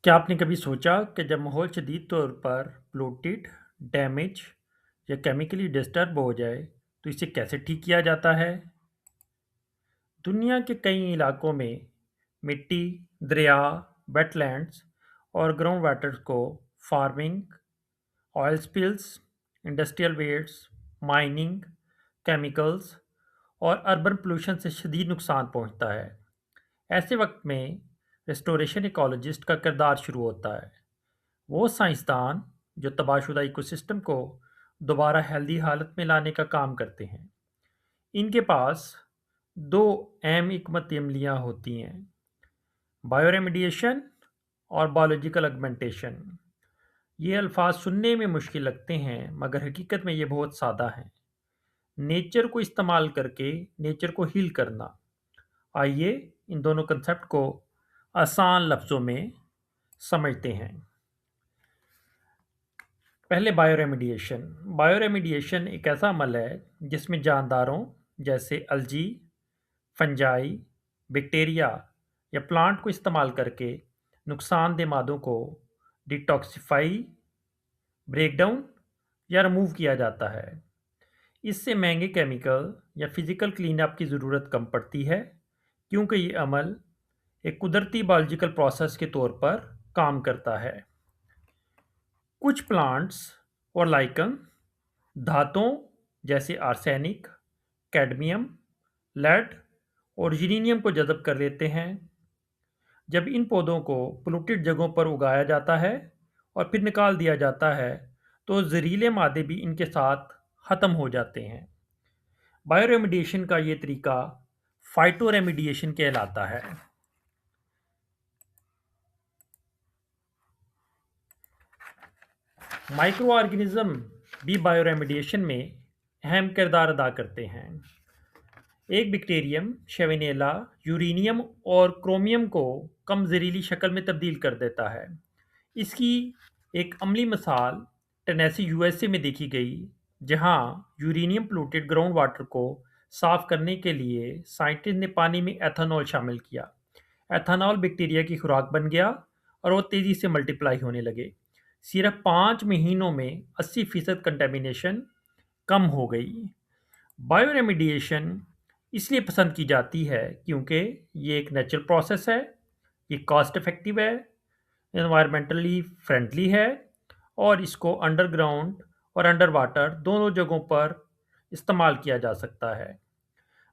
क्या आपने कभी सोचा कि जब माहौल शदीद तौर पर पोल्यूटेड, डैमेज या केमिकली डिस्टर्ब हो जाए तो इसे कैसे ठीक किया जाता है? दुनिया के कई इलाकों में मिट्टी, दरिया, वेटलैंड्स और ग्राउंड वाटर को farming, oil spills, industrial waste, mining, chemicals और अर्बन पोल्यूशन से शदीद नुकसान पहुंचता है। ऐसे वक्त में रेस्टोरेशन इकोलॉजिस्ट का किरदार शुरू होता है। वो साइंसदान जो तबाहशुदा इकोसिस्टम को दोबारा हेल्दी हालत में लाने का काम करते हैं। इनके पास दो अहम हिकमत अमलियाँ होती हैं: बायोरेमिडिएशन और बायोलॉजिकल अगमेंटेशन। ये अल्फाज सुनने में मुश्किल लगते हैं मगर हकीकत में ये बहुत सादा हैं। नेचर को इस्तेमाल करके नेचर को हील करना। आइए इन दोनों कंसेप्ट को आसान लफ्ज़ों में समझते हैं। पहले बायोरेमिडिएशन। बायोरेमिडिएशन एक ऐसा अमल है जिसमें जानदारों जैसे अलजी, फंजाई, बैक्टीरिया या प्लांट को इस्तेमाल करके नुकसानदेह मादों को डिटॉक्सिफाई, ब्रेक डाउन या रिमूव किया जाता है। इससे महंगे केमिकल या फिजिकल क्लीनअप की ज़रूरत कम पड़ती है, क्योंकि ये अमल एक कुदरती बायोलॉजिकल प्रोसेस के तौर पर काम करता है। कुछ प्लांट्स और लाइकन धातुओं जैसे आर्सेनिक, कैडमियम, लेड और यूरेनियम को जज़ब कर लेते हैं। जब इन पौधों को पोल्यूटेड जगहों पर उगाया जाता है और फिर निकाल दिया जाता है, तो जहरीले मादे भी इनके साथ ख़त्म हो जाते हैं। बायोरेमिडिएशन का ये तरीका फाइटोरेमिडिएशन कहलाता है। माइक्रो ऑर्गेनिज्म भी बायोरेमिडिएशन में अहम किरदार अदा करते हैं। एक बैक्टीरियम शेविनेला यूरेनियम और क्रोमियम को कम जहरीली शक्ल में तब्दील कर देता है। इसकी एक अमली मिसाल टेनेसी यूएसए में देखी गई, जहां यूरेनियम पोल्यूटेड ग्राउंड वाटर को साफ करने के लिए साइंटिस्ट ने पानी में एथेनॉल शामिल किया। एथेनॉल बैक्टीरिया की खुराक बन गया और वो तेजी से मल्टीप्लाई होने लगे। सिर्फ 5 महीनों में 80% कंटेमिनेशन कम हो गई। बायोरेमिडिएशन इसलिए पसंद की जाती है क्योंकि ये एक नेचुरल प्रोसेस है, ये कॉस्ट इफेक्टिव है, एनवायरमेंटली फ्रेंडली है और इसको अंडरग्राउंड और अंडर वाटर दोनों जगहों पर इस्तेमाल किया जा सकता है।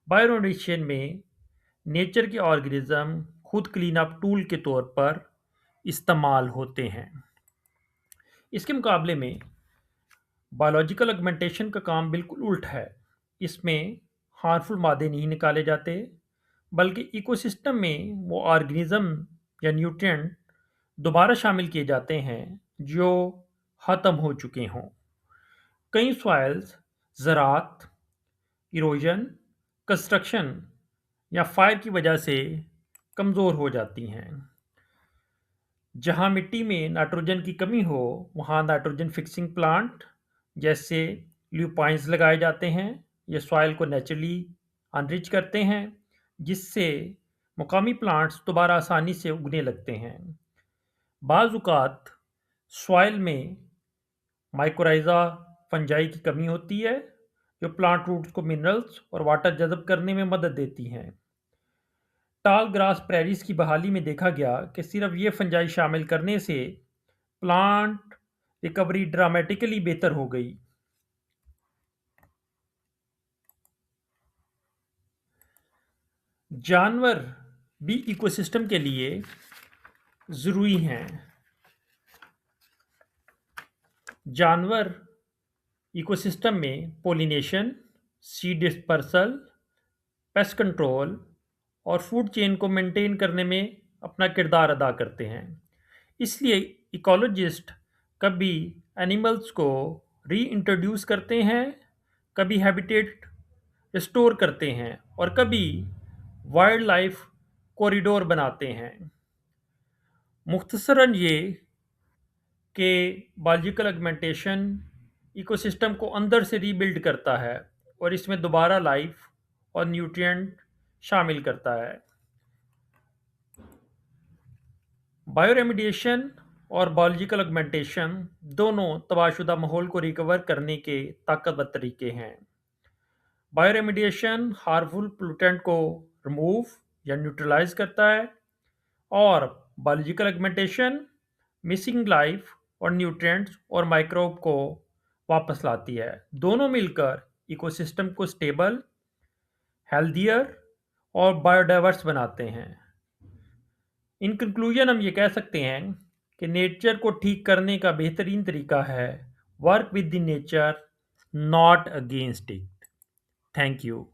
बायोरेमिडिएशन में नेचर के ऑर्गेनिज्म खुद क्लीन अप टूल के तौर पर इस्तेमाल होते हैं। इसके मुकाबले में बायोलॉजिकल अगमेंटेशन का काम बिल्कुल उल्ट है। इसमें हार्मफुल मादे नहीं निकाले जाते, बल्कि इकोसिस्टम में वो ऑर्गेनिज्म या न्यूट्रिएंट दोबारा शामिल किए जाते हैं जो ख़त्म हो चुके हों। कई सॉइल्स ज़राअत, इरोजन, कंस्ट्रक्शन या फायर की वजह से कमज़ोर हो जाती हैं। जहाँ मिट्टी में नाइट्रोजन की कमी हो, वहाँ नाइट्रोजन फिक्सिंग प्लांट जैसे ल्यूपाइन्स लगाए जाते हैं। ये सॉइल को नेचुरली अनरिच करते हैं, जिससे मुकामी प्लांट्स दोबारा आसानी से उगने लगते हैं। बाज़-औक़ात सॉइल में माइकोराइज़ा फंजाई की कमी होती है, जो प्लांट रूट्स को मिनरल्स और वाटर जज़ब करने में मदद देती हैं। टाल ग्रास प्रेरीज की बहाली में देखा गया कि सिर्फ ये फंजाई शामिल करने से प्लांट रिकवरी ड्रामेटिकली बेहतर हो गई। जानवर भी इकोसिस्टम के लिए ज़रूरी हैं। जानवर इकोसिस्टम में pollination, seed dispersal, pest control और फूड चेन को मेंटेन करने में अपना किरदार अदा करते हैं। इसलिए इकोलॉजिस्ट कभी एनिमल्स को री इंट्रोड्यूस करते हैं, कभी हैबिटेट रिस्टोर करते हैं और कभी वाइल्ड लाइफ कॉरिडोर बनाते हैं। मुख्तसरन ये कि बायोलॉजिकल अगमेंटेशन इकोसिस्टम को अंदर से रीबिल्ड करता है और इसमें दोबारा लाइफ और न्यूट्रिएंट शामिल करता है। बायोरेमिडिएशन और बायोलॉजिकल ऑगमेंटेशन दोनों तबाहशुदा माहौल को रिकवर करने के ताकतवर तरीके हैं। बायोरेमिडिएशन हार्मफुल पोल्यूटेंट को रिमूव या न्यूट्रलाइज करता है और बायोलॉजिकल ऑगमेंटेशन मिसिंग लाइफ और न्यूट्रिएंट्स और माइक्रोब को वापस लाती है। दोनों मिलकर इकोसिस्टम को स्टेबल, हेल्दियर और बायोडाइवर्स बनाते हैं। इन कंक्लूजन हम ये कह सकते हैं कि नेचर को ठीक करने का बेहतरीन तरीका है work with the nature, not against it. Thank you.